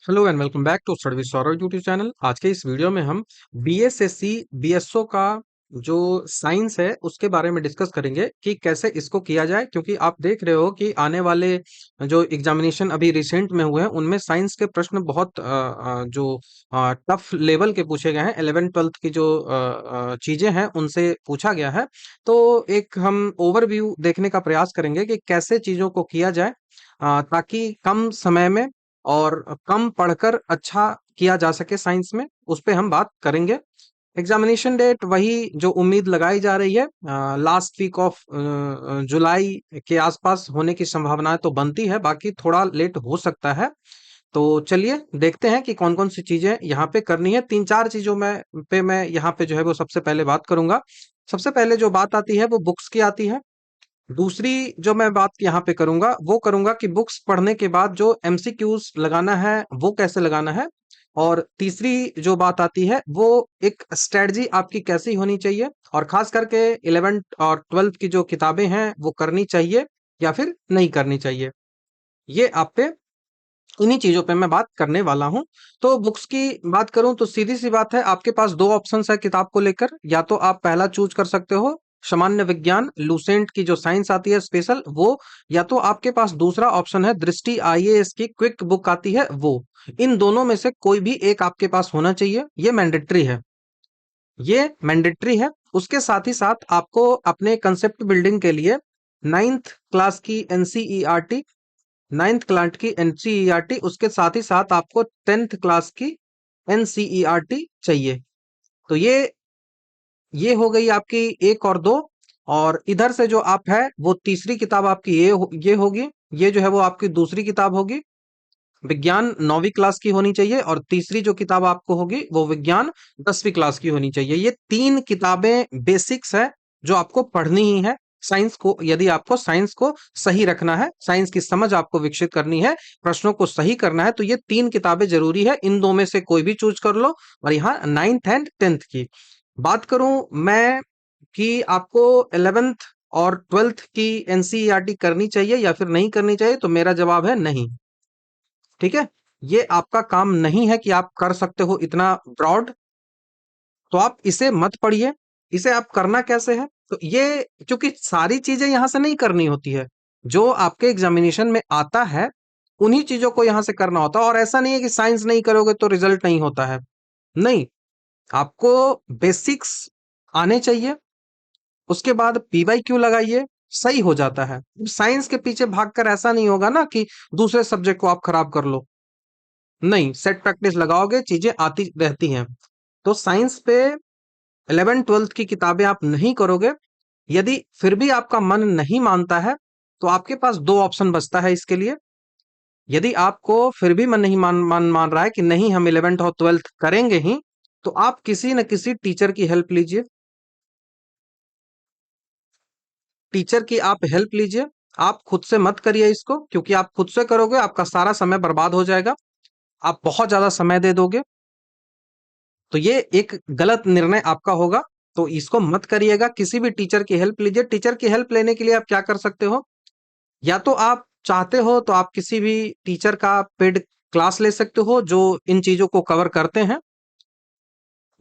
Hello and welcome back to study with Saurabh YouTube channel. आज के इस वीडियो में हम बीएसएससी बीएसओ का जो साइंस है उसके बारे में डिस्कस करेंगे कि कैसे इसको किया जाए, क्योंकि आप देख रहे हो कि आने वाले जो एग्जामिनेशन अभी रिसेंट में हुए हैं उनमें साइंस के प्रश्न बहुत जो टफ लेवल के पूछे गए हैं। 11th 12th की जो चीजें हैं उनसे पूछा गया है। तो एक हम ओवरव्यू देखने का प्रयास करेंगे कि कैसे चीजों को किया जाए ताकि कम समय में और कम पढ़कर अच्छा किया जा सके साइंस में, उस पे हम बात करेंगे। एग्जामिनेशन डेट वही जो उम्मीद लगाई जा रही है, लास्ट वीक ऑफ जुलाई के आसपास होने की संभावनाएं तो बनती है, बाकी थोड़ा लेट हो सकता है। तो चलिए देखते हैं कि कौन कौन सी चीजें यहाँ पे करनी है। तीन चार चीजों में पे मैं यहाँ पे जो है वो सबसे पहले बात करूंगा। सबसे पहले जो बात आती है वो बुक्स की आती है। दूसरी जो मैं बात यहाँ पे करूंगा वो करूंगा कि बुक्स पढ़ने के बाद जो एमसीक्यूज लगाना है वो कैसे लगाना है। और तीसरी जो बात आती है वो एक स्ट्रेटजी आपकी कैसी होनी चाहिए, और खास करके 11th और 12th की जो किताबें हैं वो करनी चाहिए या फिर नहीं करनी चाहिए। ये आप पे इन्हीं चीजों पे मैं बात करने वाला हूं। तो बुक्स की बात करूं तो सीधी सी बात है, आपके पास दो ऑप्शंस है किताब को लेकर। या तो आप पहला चूज कर सकते हो सामान्य विज्ञान लूसेंट की जो साइंस आती है स्पेशल वो, या तो आपके पास दूसरा ऑप्शन है दृष्टि आईएएस की क्विक बुक आती है वो। इन दोनों में से कोई भी एक आपके पास होना चाहिए, ये मैंडेटरी है। ये मैंडेटरी है। उसके साथ ही साथ आपको अपने कंसेप्ट बिल्डिंग के लिए 9th क्लास की एनसीईआरटी, 9th क्लास की एनसीईआरटी, उसके साथ ही साथ आपको 10th क्लास की एनसीईआरटी चाहिए। तो ये हो गई आपकी एक और दो। और इधर से जो आप है वो तीसरी किताब आपकी ये होगी। ये जो है वो आपकी दूसरी किताब होगी। विज्ञान 9वीं क्लास की होनी चाहिए, और तीसरी जो किताब आपको होगी वो विज्ञान 10वीं क्लास की होनी चाहिए। ये तीन किताबें बेसिक्स है जो आपको पढ़नी ही है साइंस को। यदि आपको साइंस को सही रखना है, साइंस की समझ आपको विकसित करनी है, प्रश्नों को सही करना है, तो ये तीन किताबें जरूरी है। इन दो में से कोई भी चूज कर लो। और यहाँ 9th एंड 10th की बात करूं मैं कि आपको 11th और 12th की एनसीईआरटी करनी चाहिए या फिर नहीं करनी चाहिए, तो मेरा जवाब है नहीं। ठीक है, ये आपका काम नहीं है कि आप कर सकते हो इतना ब्रॉड, तो आप इसे मत पढ़िए। इसे आप करना कैसे है, तो ये क्योंकि सारी चीजें यहां से नहीं करनी होती है, जो आपके एग्जामिनेशन में आता है उन्हीं चीजों को यहां से करना होता है। और ऐसा नहीं है कि साइंस नहीं करोगे तो रिजल्ट नहीं होता है, नहीं। आपको बेसिक्स आने चाहिए, उसके बाद पीवाईक्यू लगाइए, सही हो जाता है। साइंस के पीछे भागकर ऐसा नहीं होगा ना कि दूसरे सब्जेक्ट को आप खराब कर लो, नहीं। सेट प्रैक्टिस लगाओगे चीजें आती रहती हैं। तो साइंस पे 11th 12th की किताबें आप नहीं करोगे, यदि फिर भी आपका मन नहीं मानता है तो आपके पास दो ऑप्शन बचता है इसके लिए। यदि आपको फिर भी मन नहीं मान रहा है कि नहीं हम 11th और 12th करेंगे ही, तो आप किसी न किसी टीचर की हेल्प लीजिए। टीचर की आप हेल्प लीजिए। आप खुद से मत करिए इसको, क्योंकि आप खुद से करोगे आपका सारा समय बर्बाद हो जाएगा, आप बहुत ज्यादा समय दे दोगे, तो ये एक गलत निर्णय आपका होगा। तो इसको मत करिएगा, किसी भी टीचर की हेल्प लीजिए। टीचर की हेल्प लेने के लिए आप क्या कर सकते हो, या तो आप चाहते हो तो आप किसी भी टीचर का पेड क्लास ले सकते हो जो इन चीजों को कवर करते हैं।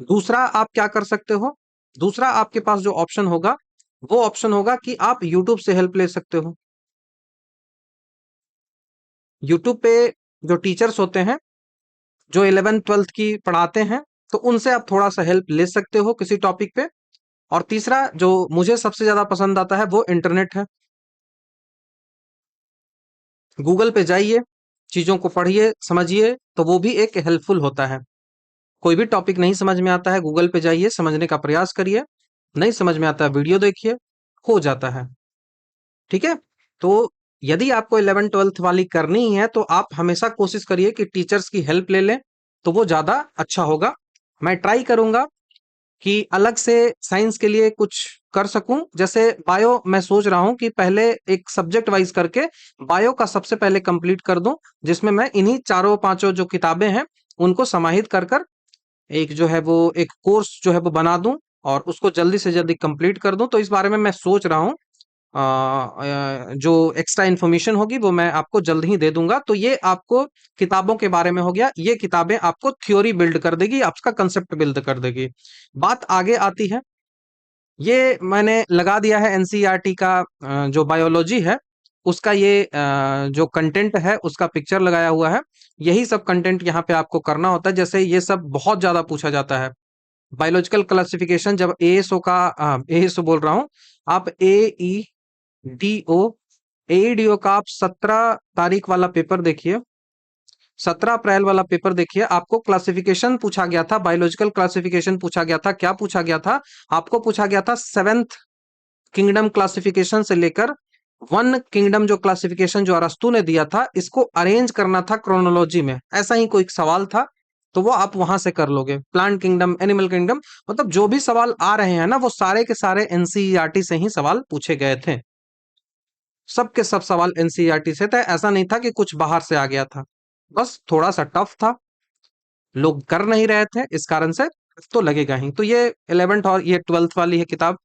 दूसरा आप क्या कर सकते हो, दूसरा आपके पास जो ऑप्शन होगा वो ऑप्शन होगा कि आप यूट्यूब से हेल्प ले सकते हो। यूट्यूब पे जो टीचर्स होते हैं जो 11th 12th की पढ़ाते हैं, तो उनसे आप थोड़ा सा हेल्प ले सकते हो किसी टॉपिक पे। और तीसरा जो मुझे सबसे ज्यादा पसंद आता है वो इंटरनेट है। गूगल पे जाइए, चीजों को पढ़िए समझिए, तो वो भी एक हेल्पफुल होता है। कोई भी टॉपिक नहीं समझ में आता है, गूगल पे जाइए, समझने का प्रयास करिए। नहीं समझ में आता है, वीडियो देखिए, हो जाता है। ठीक है। तो यदि आपको 11th 12th वाली करनी ही है तो आप हमेशा कोशिश करिए कि टीचर्स की हेल्प ले लें, तो वो ज्यादा अच्छा होगा। मैं ट्राई करूंगा कि अलग से साइंस के लिए कुछ कर सकूं। जैसे बायो मैं सोच रहा हूं कि पहले एक सब्जेक्ट वाइज करके बायो का सबसे पहले कंप्लीट कर दूं, जिसमें मैं इन्हीं चारों पांचों जो किताबें हैं उनको समाहित कर कर एक जो है वो एक कोर्स जो है वो बना दूं, और उसको जल्दी से जल्दी कंप्लीट कर दूं। तो इस बारे में मैं सोच रहा हूं। जो एक्स्ट्रा इन्फॉर्मेशन होगी वो मैं आपको जल्द ही दे दूंगा। तो ये आपको किताबों के बारे में हो गया, ये किताबें आपको थ्योरी बिल्ड कर देगी, आपका कंसेप्ट बिल्ड कर देगी। बात आगे आती है, ये मैंने लगा दिया है एनसीईआरटी का जो बायोलॉजी है उसका ये जो कंटेंट है उसका पिक्चर लगाया हुआ है। यही सब कंटेंट यहाँ पे आपको करना होता है। जैसे ये सब बहुत ज्यादा पूछा जाता है। बायोलॉजिकल क्लासिफिकेशन जब एएसओ का एएसओ बोल रहा हूँ, आप एईडीओ एईडीओ का आप 17 तारीख वाला पेपर देखिए, 17 अप्रैल वाला पेपर देखिए। आपको क्लासिफिकेशन पूछा गया था, बायोलॉजिकल क्लासिफिकेशन पूछा गया था। क्या पूछा गया था? आपको पूछा गया था सेवेंथ किंगडम क्लासिफिकेशन से लेकर वन किंगडम जो क्लासिफिकेशन जो अरस्तु ने दिया था, इसको अरेंज करना था क्रोनोलॉजी में, ऐसा ही कोई सवाल था। तो वो आप वहां से कर लोगे। प्लांट किंगडम, एनिमल किंगडम, मतलब जो भी सवाल आ रहे हैं ना वो सारे के सारे एनसीईआरटी से ही सवाल पूछे गए थे। सबके सब सवाल एनसीईआरटी से थे, ऐसा नहीं था कि कुछ बाहर से आ गया था। बस थोड़ा सा टफ था, लोग कर नहीं रहे थे, इस कारण से तो लगेगा ही। तो ये 11th और ये 12th वाली है किताब,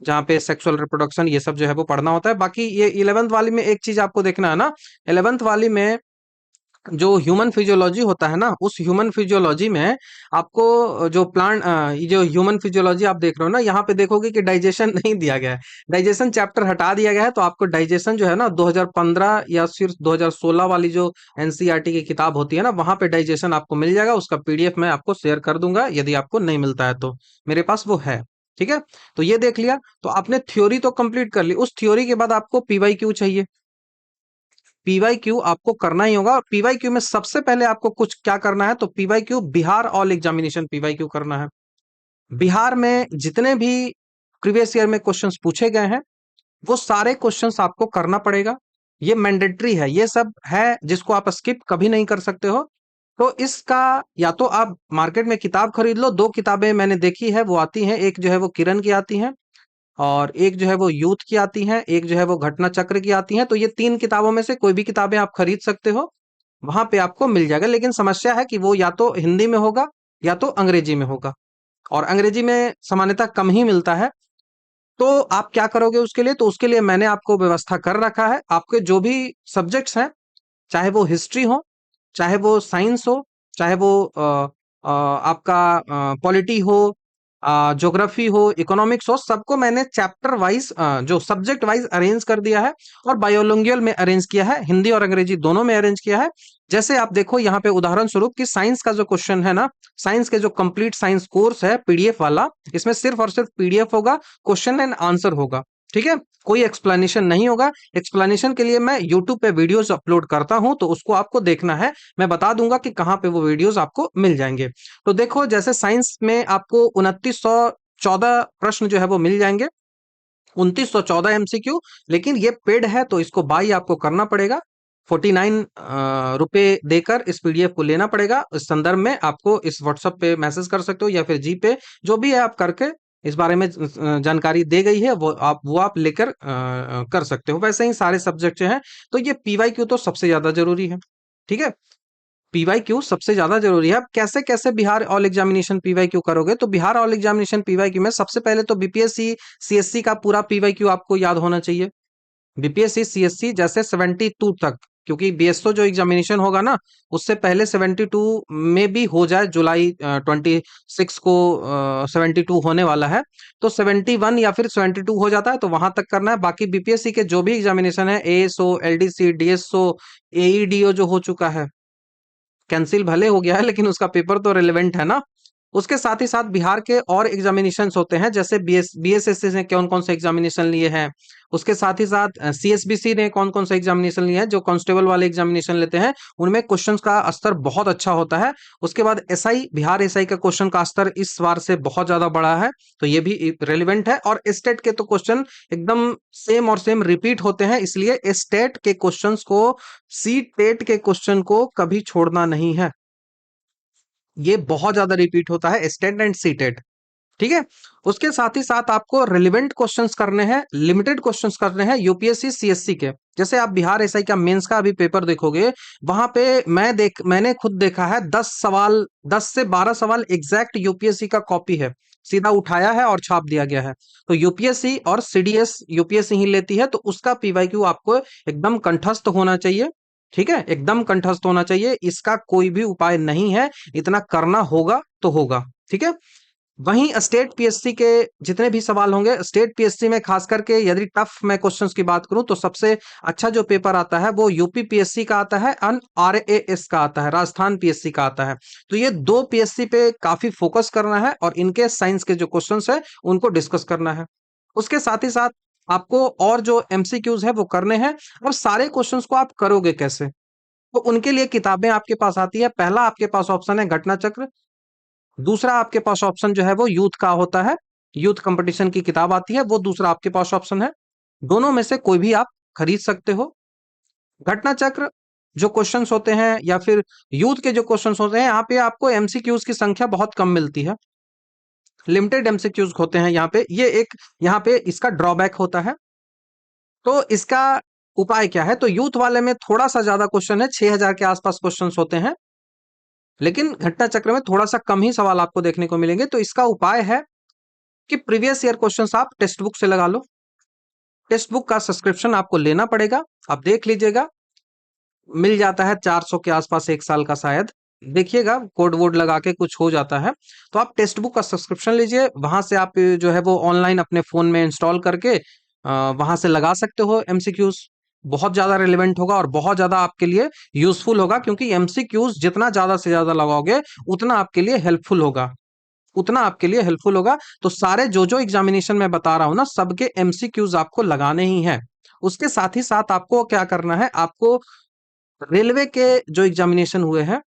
जहाँ पे सेक्सुअल रिप्रोडक्शन ये सब जो है वो पढ़ना होता है। बाकी ये 11th वाली में एक चीज आपको देखना है ना, 11th वाली में जो ह्यूमन फिजियोलॉजी होता है ना, उस ह्यूमन फिजियोलॉजी में आपको जो प्लांट ये जो ह्यूमन फिजियोलॉजी आप देख रहे हो ना, यहाँ पे देखोगे कि डाइजेशन नहीं दिया गया है। डाइजेशन चैप्टर हटा दिया गया है। तो आपको डाइजेशन जो है ना 2015 या फिर 2016 वाली जो एनसीईआरटी की किताब होती है ना, वहां पे डाइजेशन आपको मिल जाएगा। उसका पीडीएफ मैं आपको शेयर कर दूंगा यदि आपको नहीं मिलता है तो, मेरे पास वो है। ठीक है, तो ये देख लिया। तो आपने थ्योरी तो कंप्लीट कर ली। उस थ्योरी के बाद आपको पीवाई क्यू चाहिए। पीवाई क्यू आपको करना ही होगा। और पीवाई क्यू में सबसे पहले आपको कुछ क्या करना है, तो P Y Q Bihar all examination P Y Q करना है। बिहार में जितने भी प्रीवियस ईयर में क्वेश्चंस पूछे गए हैं वो सारे क्वेश्चंस आपको करना पड़ेगा। ये मैंडेटरी है, ये सब है जिसको आप स्किप कभी नहीं कर सकते हो। तो इसका या तो आप मार्केट में किताब खरीद लो। दो किताबें मैंने देखी है, वो आती हैं, एक जो है वो किरण की आती है और एक जो है वो यूथ की आती हैं, एक जो है वो घटना चक्र की आती हैं। तो ये तीन किताबों में से कोई भी किताबें आप खरीद सकते हो, वहां पे आपको मिल जाएगा। लेकिन समस्या है कि वो या तो हिंदी में होगा या तो अंग्रेजी में होगा, और अंग्रेजी में सामान्यतः कम ही मिलता है। तो आप क्या करोगे उसके लिए? तो उसके लिए मैंने आपको व्यवस्था कर रखा है। आपके जो भी सब्जेक्ट्स हैं, चाहे वो हिस्ट्री हो, चाहे वो साइंस हो, चाहे वो आपका पॉलिटी हो, ज्योग्राफी हो, इकोनॉमिक्स हो, सबको मैंने चैप्टर वाइज जो सब्जेक्ट वाइज अरेंज कर दिया है। और बायोलॉजिकल में अरेंज किया है, हिंदी और अंग्रेजी दोनों में अरेंज किया है। जैसे आप देखो यहाँ पे उदाहरण स्वरूप कि साइंस का जो क्वेश्चन है ना, साइंस के जो कंप्लीट साइंस कोर्स है पीडीएफ वाला, इसमें सिर्फ और सिर्फ पीडीएफ होगा, क्वेश्चन एंड आंसर होगा। ठीक है, कोई एक्सप्लेनेशन नहीं होगा। एक्सप्लेनेशन के लिए मैं यूट्यूब पे वीडियोस अपलोड करता हूं, तो उसको आपको देखना है। मैं बता दूंगा कि कहाँ पे वो वीडियोस आपको मिल जाएंगे। तो देखो, जैसे साइंस में आपको 2914 प्रश्न जो है वो मिल जाएंगे, 2914 एमसीक्यू। लेकिन ये पेड है तो इसको बाई आपको करना पड़ेगा, 49 रुपए देकर इस पीडीएफ को लेना पड़ेगा। इस संदर्भ में आपको इस व्हाट्सएप पे मैसेज कर सकते हो या फिर जी पे, जो भी है आप करके इस बारे में जानकारी दे गई है वो आप लेकर कर सकते हो। वैसे ही सारे सब्जेक्ट जो हैं, तो ये पीवाई क्यू तो सबसे ज्यादा जरूरी है। ठीक है, पीवाई क्यू सबसे ज्यादा जरूरी है। अब कैसे कैसे Bihar all examination P Y Q करोगे? तो Bihar all examination P Y Q में सबसे पहले तो बीपीएससी सीएससी का पूरा पीवाई क्यू आपको याद होना चाहिए। बीपीएससी सीएससी जैसे 72 तक, क्योंकि बीएसओ जो एग्जामिनेशन होगा ना, उससे पहले 72 में भी हो जाए, जुलाई 26 को 72 होने वाला है। तो 71 या फिर 72 हो जाता है तो वहां तक करना है। बाकी बीपीएससी के जो भी एग्जामिनेशन है, एएसओ, एलडीसी, डीएसओ, एईडीओ जो हो चुका है, कैंसिल भले हो गया है लेकिन उसका पेपर तो रिलेवेंट है ना। उसके साथ ही साथ बिहार के और एग्जामिनेशंस होते हैं, जैसे बीएसएससी ने कौन कौन से एग्जामिनेशन लिए हैं। उसके साथ ही साथ सीएसबीसी ने कौन कौन से एग्जामिनेशन लिए हैं, जो कांस्टेबल वाले एग्जामिनेशन लेते हैं, उनमें क्वेश्चंस का स्तर बहुत अच्छा होता है। उसके बाद एसआई, बिहार एसआई का क्वेश्चन का स्तर इस बार से बहुत ज्यादा बड़ा है, तो ये भी रेलिवेंट है। और स्टेट के तो क्वेश्चन एकदम सेम और सेम रिपीट होते हैं, इसलिए स्टेट के क्वेश्चंस को, सी टेट के क्वेश्चन को कभी छोड़ना नहीं है। ये बहुत ज्यादा रिपीट होता है, स्टेट एंड सी टेट। ठीक है, उसके साथ ही साथ आपको रिलेवेंट क्वेश्चंस करने हैं, लिमिटेड क्वेश्चंस करने हैं यूपीएससी सीएससी के। जैसे आप बिहार एसआई का मेंस का अभी पेपर देखोगे, वहां पे मैंने खुद देखा है, 10 सवाल, 10 से 12 सवाल एग्जैक्ट यूपीएससी का कॉपी है। सीधा उठाया है और छाप दिया गया है। तो यूपीएससी और सीडीएस यूपीएससी ही लेती है, तो उसका पीवाईक्यू आपको एकदम कंठस्थ होना चाहिए। ठीक है, एकदम कंठस्थ होना चाहिए, इसका कोई भी उपाय नहीं है, इतना करना होगा तो होगा। ठीक है। वहीं स्टेट पीएससी के जितने भी सवाल होंगे, स्टेट पीएससी में खास करके यदि टफ मैं क्वेश्चंस की बात करूं तो सबसे अच्छा जो पेपर आता है वो यूपी पीएससी का आता है और आरएएस का आता है, राजस्थान पीएससी का आता है। तो ये दो पीएससी पे काफी फोकस करना है और इनके साइंस के जो क्वेश्चंस है उनको डिस्कस करना है। उसके साथ ही साथ आपको और जो एमसीक्यूज है वो करने हैं। अब सारे क्वेश्चंस को आप करोगे कैसे, तो उनके लिए किताबें आपके पास आती है। पहला आपके पास ऑप्शन है घटना चक्र, दूसरा आपके पास ऑप्शन जो है वो यूथ का होता है, यूथ कंपटीशन की किताब आती है, वो दूसरा आपके पास ऑप्शन है। दोनों में से कोई भी आप खरीद सकते हो। घटना चक्र जो क्वेश्चंस होते हैं या फिर यूथ के जो क्वेश्चंस होते हैं, यहाँ पे आपको एमसीक्यूज की संख्या बहुत कम मिलती है, लिमिटेड एमसीक्यूज होते हैं यहाँ पे। ये एक यहाँ पे इसका ड्रॉबैक होता है। तो इसका उपाय क्या है, तो यूथ वाले में थोड़ा सा ज्यादा क्वेश्चन है, 6000 के आसपास क्वेश्चंस होते हैं, लेकिन घटना चक्र में थोड़ा सा कम ही सवाल आपको देखने को मिलेंगे। तो इसका उपाय है कि प्रीवियस ईयर क्वेश्चंस आप टेक्स्ट बुक से लगा लो। टेक्स्ट बुक का सब्सक्रिप्शन आपको लेना पड़ेगा, आप देख लीजिएगा, मिल जाता है 400 के आसपास, एक साल का शायद। देखिएगा कोड वोड लगा के कुछ हो जाता है। तो आप टेक्स्ट बुक का सब्सक्रिप्शन लीजिए, वहां से आप जो है वो ऑनलाइन अपने फोन में इंस्टॉल करके वहां से लगा सकते हो एमसीक्यूज। बहुत ज्यादा रिलेवेंट होगा और बहुत ज्यादा आपके लिए यूजफुल होगा, क्योंकि एमसीक्यूज जितना ज्यादा से ज्यादा लगाओगे उतना आपके लिए हेल्पफुल होगा, उतना आपके लिए हेल्पफुल होगा। तो सारे जो जो एग्जामिनेशन मैं बता रहा हूं ना, सबके एमसीक्यूज आपको लगाने ही हैं। उसके साथ ही साथ आपको क्या करना है, आपको रेलवे के जो एग्जामिनेशन हुए हैं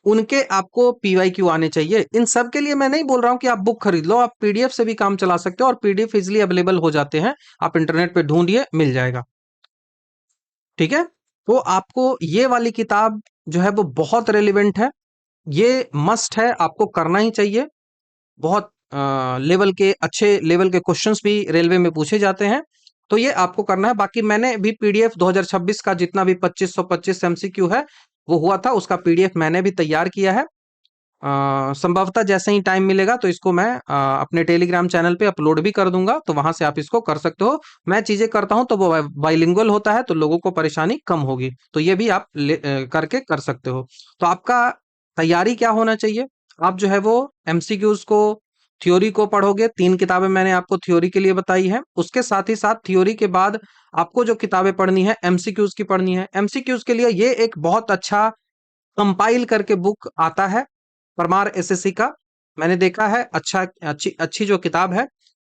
उनके आपको पीवाईक्यू आने चाहिए। इन सब के लिए मैं नहीं बोल रहा हूं कि आप बुक खरीद लो, आप पीडीएफ से भी काम चला सकते हो और पीडीएफ इजिली अवेलेबल हो जाते हैं, आप इंटरनेट पे ढूंढिए मिल जाएगा। ठीक है। तो आपको ये वाली किताब जो है वो बहुत रेलिवेंट है, ये मस्ट है, आपको करना ही चाहिए। बहुत लेवल के अच्छे लेवल के क्वेश्चंस भी रेलवे में पूछे जाते हैं, तो ये आपको करना है। बाकी मैंने भी पीडीएफ 2026 का जितना भी 2525 एमसीक्यू है वो हुआ था, उसका पीडीएफ मैंने भी तैयार किया है। संभवतः जैसे ही टाइम मिलेगा तो इसको मैं अपने टेलीग्राम चैनल पे अपलोड भी कर दूंगा, तो वहां से आप इसको कर सकते हो। मैं चीजें करता हूं तो वो बाइलिंगुअल होता है, तो लोगों को परेशानी कम होगी, तो ये भी आप करके कर सकते हो। तो आपका तैयारी क्या होना चाहिए, आप जो है वो एमसीक्यूज को, थ्योरी को पढ़ोगे। 3 किताबें मैंने आपको थ्योरी के लिए बताई है। उसके साथ ही साथ थ्योरी के बाद आपको जो किताबें पढ़नी है एमसीक्यूज की पढ़नी है। एमसीक्यूज के लिए ये एक बहुत अच्छा कंपाइल करके बुक आता है, परमार एसएससी का, मैंने देखा है, अच्छा अच्छी अच्छी जो किताब है।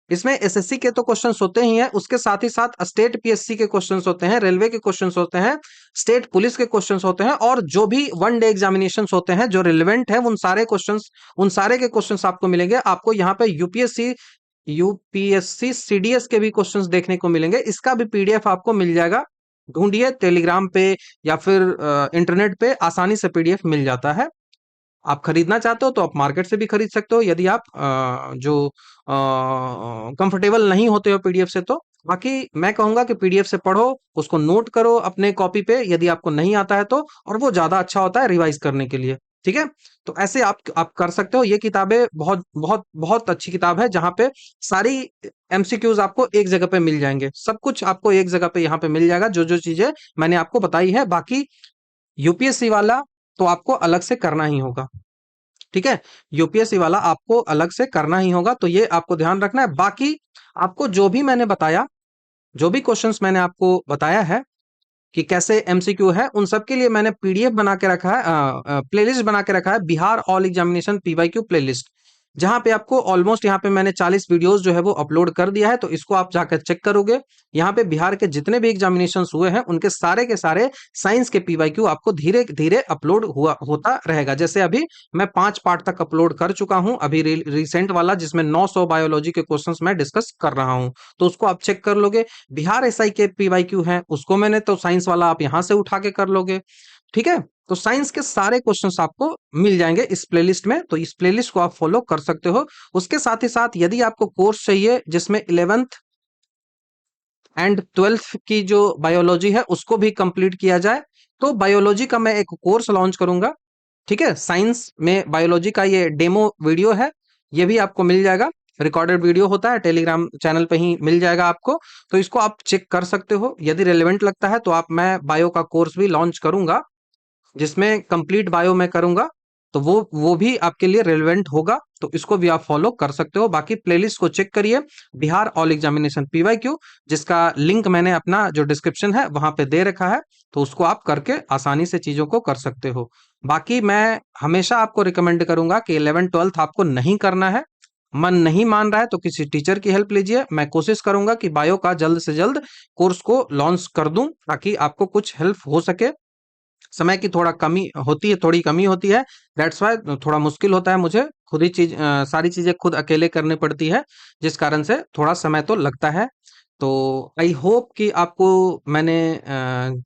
इसमें एसएससी के तो क्वेश्चंस होते ही हैं, उसके साथ ही साथ स्टेट पीएससी के क्वेश्चंस होते हैं, रेलवे के क्वेश्चंस होते हैं, स्टेट पुलिस के क्वेश्चंस होते हैं, और जो भी वन डे एग्जामिनेशंस होते हैं जो रिलेवेंट है उन सारे क्वेश्चंस, उन सारे के क्वेश्चंस आपको मिलेंगे। आपको यहाँ पे यूपीएससी यूपीएससी सीडीएस के भी क्वेश्चंस देखने को मिलेंगे, इसका भी पीडीएफ आपको मिल जाएगा। ढूंढिए टेलीग्राम पे या फिर इंटरनेट पे आसानी से पीडीएफ मिल जाता है। आप खरीदना चाहते हो तो आप मार्केट से भी खरीद सकते हो, यदि आप जो कंफर्टेबल नहीं होते हो पीडीएफ से तो। बाकी मैं कहूंगा कि पीडीएफ से पढ़ो, उसको नोट करो अपने कॉपी पे यदि आपको नहीं आता है तो, और वो ज्यादा अच्छा होता है रिवाइज करने के लिए। ठीक है। तो ऐसे आप कर सकते हो। ये किताबें बहुत बहुत बहुत अच्छी किताब है, जहां पे सारी एमसीक्यूज आपको एक जगह पे मिल जाएंगे, सब कुछ आपको एक जगह पे यहाँ पे मिल जाएगा, जो जो चीजें मैंने आपको बताई है। बाकी यूपीएससी वाला तो आपको अलग से करना ही होगा। ठीक है, यूपीएससी वाला आपको अलग से करना ही होगा, तो ये आपको ध्यान रखना है। बाकी आपको जो भी मैंने बताया, जो भी क्वेश्चंस मैंने आपको बताया है कि कैसे एमसीक्यू है, उन सब के लिए मैंने पीडीएफ बना के रखा है, प्लेलिस्ट बना के रखा है, Bihar all examination PYQ playlist, जहां पे आपको ऑलमोस्ट यहाँ पे मैंने 40 वीडियोस जो है वो अपलोड कर दिया है। तो इसको आप जाकर चेक करोगे, यहाँ पे बिहार के जितने भी एग्जामिनेशन हुए हैं उनके सारे के सारे साइंस के पीवाईक्यू आपको धीरे धीरे अपलोड हुआ होता रहेगा। जैसे अभी मैं 5 पार्ट तक अपलोड कर चुका हूं, अभी रिसेंट वाला जिसमें 900 बायोलॉजी के क्वेश्चंस मैं डिस्कस कर रहा हूं, तो उसको आप चेक कर लोगे। बिहार एसआई के पीवाईक्यू हैं, उसको मैंने तो साइंस वाला आप यहां से उठा के कर लोगे। ठीक है। तो साइंस के सारे क्वेश्चंस आपको मिल जाएंगे इस प्लेलिस्ट में, तो इस प्लेलिस्ट को आप फॉलो कर सकते हो। उसके साथ ही साथ यदि आपको कोर्स चाहिए जिसमें 11th एंड 12th की जो बायोलॉजी है उसको भी कंप्लीट किया जाए, तो बायोलॉजी का मैं एक कोर्स लॉन्च करूंगा। ठीक है, साइंस में बायोलॉजी का ये डेमो वीडियो है, ये भी आपको मिल जाएगा। रिकॉर्डेड वीडियो होता है, टेलीग्राम चैनल पे ही मिल जाएगा आपको। तो इसको आप चेक कर सकते हो, यदि रेलेवेंट लगता है तो आप मैं बायो का कोर्स भी लॉन्च करूंगा, जिसमें कंप्लीट बायो मैं करूंगा, तो वो भी आपके लिए रेलेवेंट होगा, तो इसको भी आप फॉलो कर सकते हो। बाकी प्लेलिस्ट को चेक करिए, बिहार ऑल एग्जामिनेशन पीवाईक्यू, जिसका लिंक मैंने अपना जो डिस्क्रिप्शन है वहां पे दे रखा है, तो उसको आप करके आसानी से चीजों को कर सकते हो। बाकी मैं हमेशा आपको रिकमेंड करूंगा कि 11th-12th आपको नहीं करना है, मन नहीं मान रहा है तो किसी टीचर की हेल्प लीजिए। मैं कोशिश करूंगा कि बायो का जल्द से जल्द कोर्स को लॉन्च कर दूं, ताकि आपको कुछ हेल्प हो सके। समय की थोड़ा कमी होती है, थोड़ी कमी होती है, दैट्स वाई थोड़ा मुश्किल होता है मुझे, खुद ही सारी चीजें खुद अकेले करनी पड़ती है, जिस कारण से थोड़ा समय तो लगता है। तो आई होप कि आपको मैंने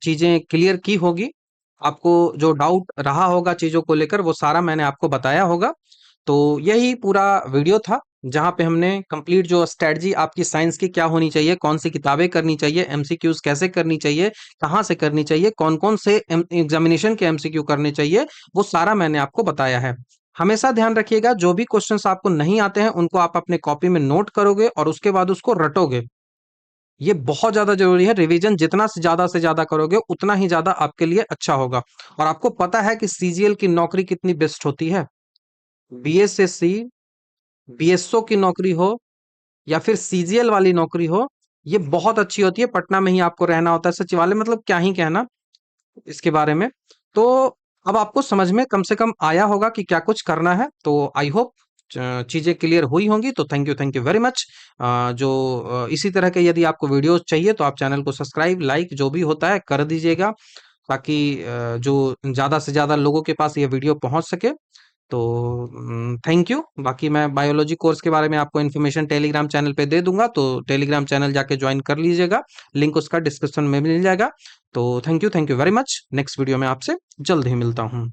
चीजें क्लियर की होगी, आपको जो डाउट रहा होगा चीजों को लेकर वो सारा मैंने आपको बताया होगा। तो यही पूरा वीडियो था, जहाँ पे हमने कंप्लीट जो स्ट्रेटजी आपकी साइंस की क्या होनी चाहिए, कौन सी किताबें करनी चाहिए, एमसीक्यूज कैसे करनी चाहिए, कहाँ से करनी चाहिए, कौन-कौन से एग्जामिनेशन के एमसीक्यू करने चाहिए, वो सारा मैंने आपको बताया है। हमेशा ध्यान रखिएगा, जो भी क्वेश्चंस आपको नहीं आते हैं उनको आप अपने कॉपी में नोट करोगे और उसके बाद उसको रटोगे। ये बहुत ज्यादा जरूरी है, रिवीजन जितना से ज्यादा करोगे उतना ही ज्यादा आपके लिए अच्छा होगा। और आपको पता है कि सीजीएल की नौकरी कितनी बेस्ट होती है, बीएसएससी, बीएसओ की नौकरी हो या फिर सीजीएल वाली नौकरी हो, ये बहुत अच्छी होती है। पटना में ही आपको रहना होता है, सचिवालय मतलब क्या ही कहना इसके बारे में। तो अब आपको समझ में कम से कम आया होगा कि क्या कुछ करना है। तो आई होप चीजें क्लियर हुई होंगी। तो थैंक यू वेरी मच। जो इसी तरह के यदि आपको वीडियोस चाहिए तो आप चैनल को सब्सक्राइब, लाइक जो भी होता है कर दीजिएगा, ताकि जो ज्यादा से ज्यादा लोगों के पास ये वीडियो पहुंच सके। तो थैंक यू। बाकी मैं बायोलॉजी कोर्स के बारे में आपको इन्फॉर्मेशन टेलीग्राम चैनल पे दे दूंगा, तो टेलीग्राम चैनल जाके ज्वाइन कर लीजिएगा, लिंक उसका डिस्क्रिप्शन में मिल जाएगा। तो thank you very much. Next video में आपसे जल्द ही मिलता हूँ।